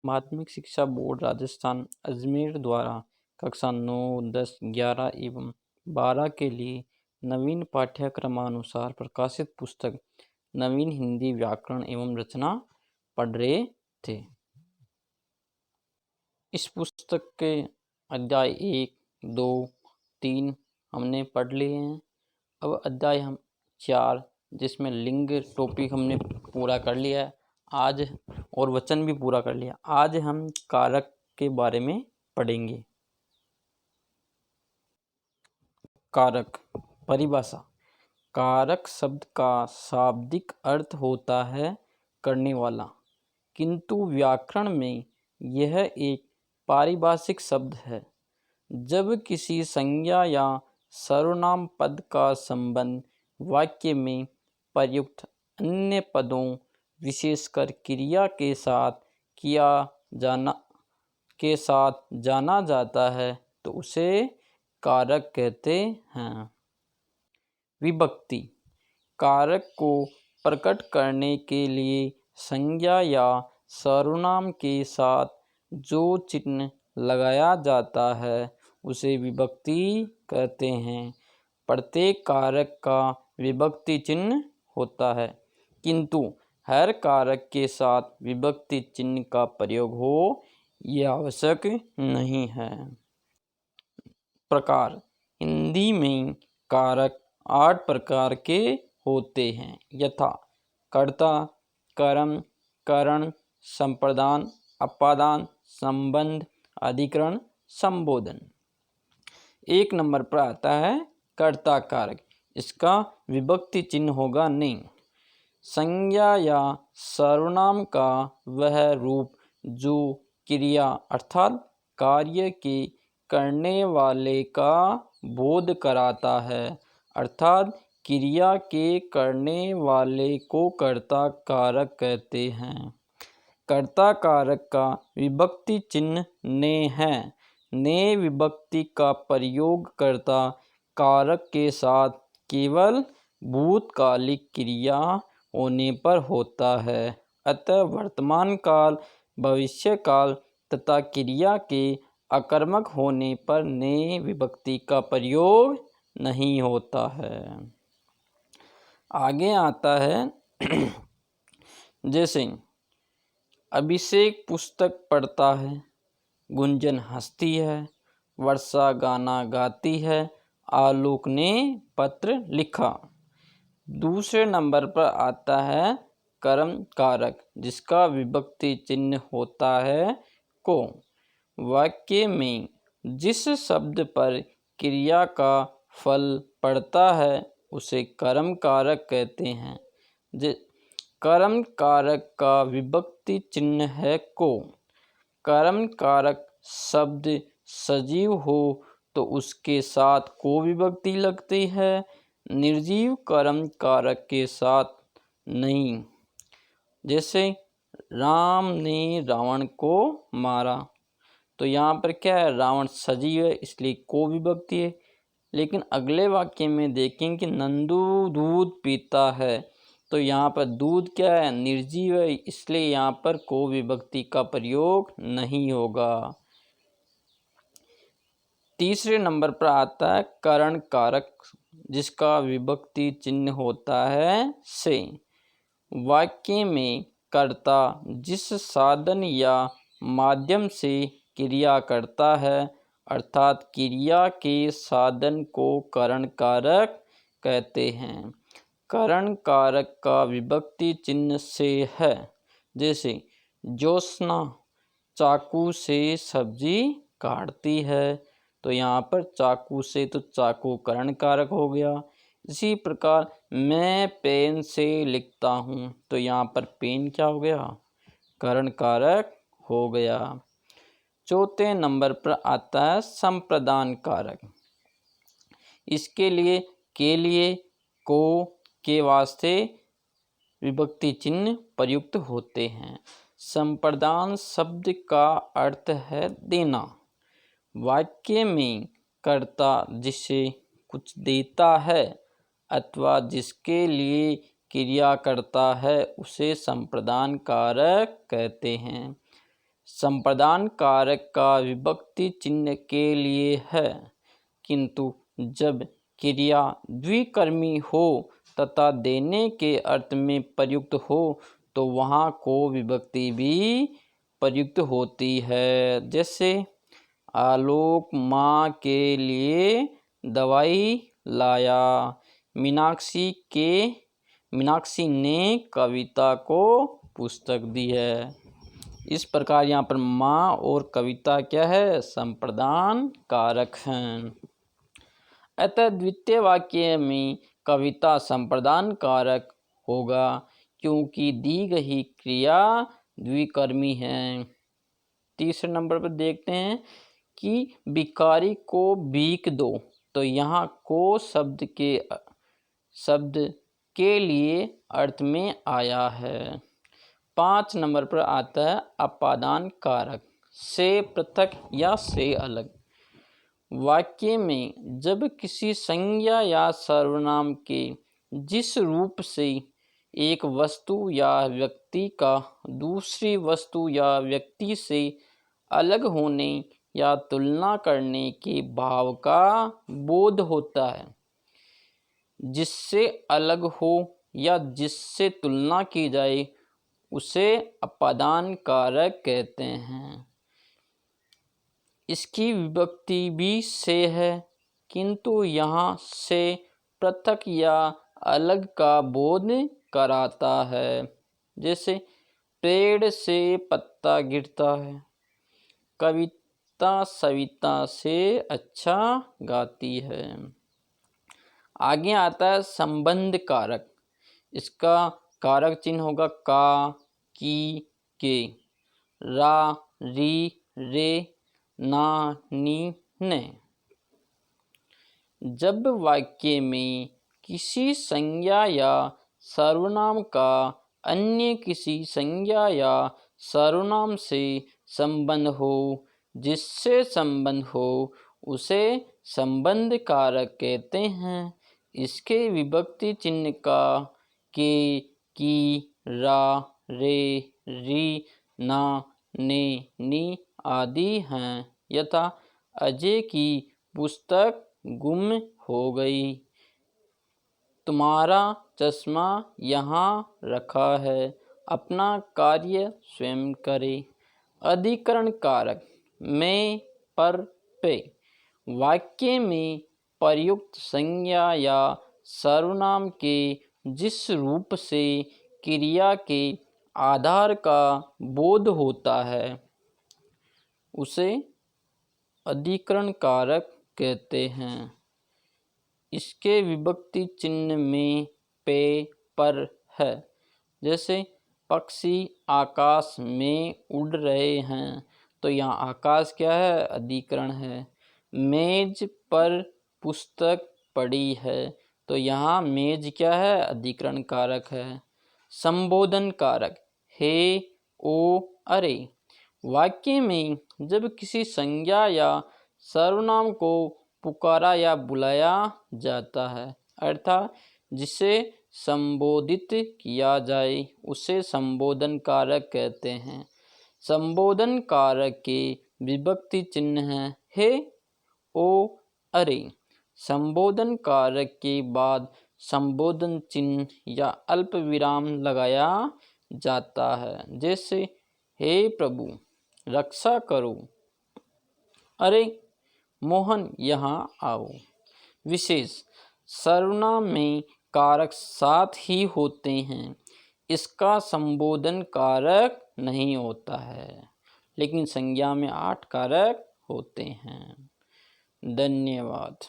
माध्यमिक शिक्षा बोर्ड राजस्थान अजमेर द्वारा कक्षा 9, 10, 11 एवं 12 के लिए नवीन पाठ्यक्रमानुसार प्रकाशित पुस्तक नवीन हिंदी व्याकरण एवं रचना पढ़ रहे थे। इस पुस्तक के अध्याय 1, 2, 3 हमने पढ़ लिए हैं। अब अध्याय 4 जिसमें लिंग टॉपिक हमने पूरा कर लिया है आज, और वचन भी पूरा कर लिया। आज हम कारक के बारे में पढ़ेंगे। कारक परिभाषा। कारक शब्द का शाब्दिक अर्थ होता है करने वाला, किंतु व्याकरण में यह एक पारिभाषिक शब्द है। जब किसी संज्ञा या सर्वनाम पद का संबंध वाक्य में प्रयुक्त अन्य पदों विशेषकर क्रिया के साथ जाना जाता है तो उसे कारक कहते हैं। विभक्ति। कारक को प्रकट करने के लिए संज्ञा या सर्वनाम के साथ जो चिन्ह लगाया जाता है उसे विभक्ति कहते हैं। प्रत्येक कारक का विभक्ति चिन्ह होता है, किंतु हर कारक के साथ विभक्ति चिन्ह का प्रयोग हो यह आवश्यक नहीं है। प्रकार। हिंदी में कारक 8 प्रकार के होते हैं, यथा कर्ता, कर्म, करण, संप्रदान, अपादान, संबंध, अधिकरण, संबोधन। 1 नंबर पर आता है कर्ता कारक। इसका विभक्ति चिन्ह होगा नहीं। संज्ञा या सर्वनाम का वह रूप जो क्रिया अर्थात कार्य के करने वाले का बोध कराता है, अर्थात क्रिया के करने वाले को कर्ता कारक कहते हैं। कर्ता कारक का विभक्ति चिन्ह ने है। ने विभक्ति का प्रयोग कर्ता कारक के साथ केवल भूतकालिक क्रिया होने पर होता है। अतः वर्तमान काल, भविष्य काल तथा क्रिया के अकर्मक होने पर ने विभक्ति का प्रयोग नहीं होता है। आगे आता है जैसे अभिषेक पुस्तक पढ़ता है, गुंजन हंसती है, वर्षा गाना गाती है, आलोक ने पत्र लिखा। दूसरे नंबर पर आता है कर्म कारक, जिसका विभक्ति चिन्ह होता है को। वाक्य में जिस शब्द पर क्रिया का फल पड़ता है उसे कर्म कारक कहते हैं। कर्म कारक का विभक्ति चिन्ह है को। कर्म कारक शब्द सजीव हो तो उसके साथ को विभक्ति लगती है, निर्जीव कर्म कारक के साथ नहीं। जैसे राम ने रावण को मारा, तो यहाँ पर क्या है, रावण सजीव है इसलिए को विभक्ति है। लेकिन अगले वाक्य में देखें कि नंदू दूध पीता है, तो यहाँ पर दूध क्या है, निर्जीव है, इसलिए यहाँ पर को विभक्ति का प्रयोग नहीं होगा। तीसरे नंबर पर आता है करण कारक, जिसका विभक्ति चिन्ह होता है से। वाक्य में कर्ता जिस साधन या माध्यम से क्रिया करता है, अर्थात क्रिया के साधन को करण कारक कहते हैं। करण कारक का विभक्ति चिन्ह से है। जैसे ज्योत्सना चाकू से सब्जी काटती है, तो यहाँ पर चाकू से तो चाकू करण कारक हो गया। इसी प्रकार मैं पेन से लिखता हूँ, तो यहाँ पर पेन क्या हो गया, करण कारक हो गया। चौथे नंबर पर आता है संप्रदान कारक। इसके लिए के लिए को के वास्ते विभक्ति चिन्ह प्रयुक्त होते हैं। संप्रदान शब्द का अर्थ है देना। वाक्य में कर्ता जिसे कुछ देता है अथवा जिसके लिए क्रिया करता है उसे संप्रदान कारक कहते हैं। संप्रदान कारक का विभक्ति चिन्ह के लिए है, किंतु जब क्रिया द्विकर्मी हो तथा देने के अर्थ में प्रयुक्त हो तो वहाँ को विभक्ति भी प्रयुक्त होती है। जैसे आलोक माँ के लिए दवाई लाया, मीनाक्षी ने कविता को पुस्तक दी है। इस प्रकार यहाँ पर माँ और कविता क्या है, संप्रदान कारक हैं। अतः द्वितीय वाक्य में कविता संप्रदान कारक होगा क्योंकि दी गई क्रिया द्विकर्मी है। तीसरे नंबर पर देखते हैं कि भिखारी को भीख दो, तो यहाँ को शब्द के लिए अर्थ में आया है। 5 नंबर पर आता है अपादान कारक, से पृथक या से अलग। वाक्य में जब किसी संज्ञा या सर्वनाम के जिस रूप से एक वस्तु या व्यक्ति का दूसरी वस्तु या व्यक्ति से अलग होने या तुलना करने के भाव का बोध होता है, जिससे अलग हो या जिससे तुलना की जाए उसे अपादान कारक कहते हैं। इसकी विभक्ति भी से है, किंतु यहाँ से पृथक या अलग का बोध कराता है। जैसे पेड़ से पत्ता गिरता है, कविता सविता से अच्छा गाती है। आगे आता है संबंध कारक। इसका कारक चिन्ह होगा का, की, के, रा, री, रे, ना, नी, ने। जब वाक्य में किसी संज्ञा या सर्वनाम का अन्य किसी संज्ञा या सर्वनाम से संबंध हो, जिससे संबंध हो उसे संबंध कारक कहते हैं। इसके विभक्ति चिन्ह का, के, की, रा, रे, री, ना, ने, नी आदि हैं। यथा अजय की पुस्तक गुम हो गई, तुम्हारा चश्मा यहाँ रखा है, अपना कार्य स्वयं करे। अधिकरण कारक में, पर, पे। वाक्य में प्रयुक्त संज्ञा या सर्वनाम के जिस रूप से क्रिया के आधार का बोध होता है उसे अधिकरण कारक कहते हैं। इसके विभक्ति चिन्ह में पे, पर है। जैसे पक्षी आकाश में उड़ रहे हैं, तो यहाँ आकाश क्या है, अधिकरण है। मेज पर पुस्तक पड़ी है, तो यहाँ मेज क्या है, अधिकरण कारक है। संबोधन कारक, हे, ओ, अरे। वाक्य में जब किसी संज्ञा या सर्वनाम को पुकारा या बुलाया जाता है, अर्थात जिसे संबोधित किया जाए, उसे संबोधन कारक कहते हैं। संबोधन कारक के विभक्ति चिन्ह हैं हे, ओ, अरे। संबोधन कारक के बाद संबोधन चिन्ह या अल्प विराम लगाया जाता है। जैसे हे प्रभु रक्षा करो, अरे मोहन यहाँ आओ। विशेष सर्वनाम में कारक 7 ही होते हैं, इसका संबोधन कारक नहीं होता है, लेकिन संज्ञा में 8 कारक होते हैं। धन्यवाद।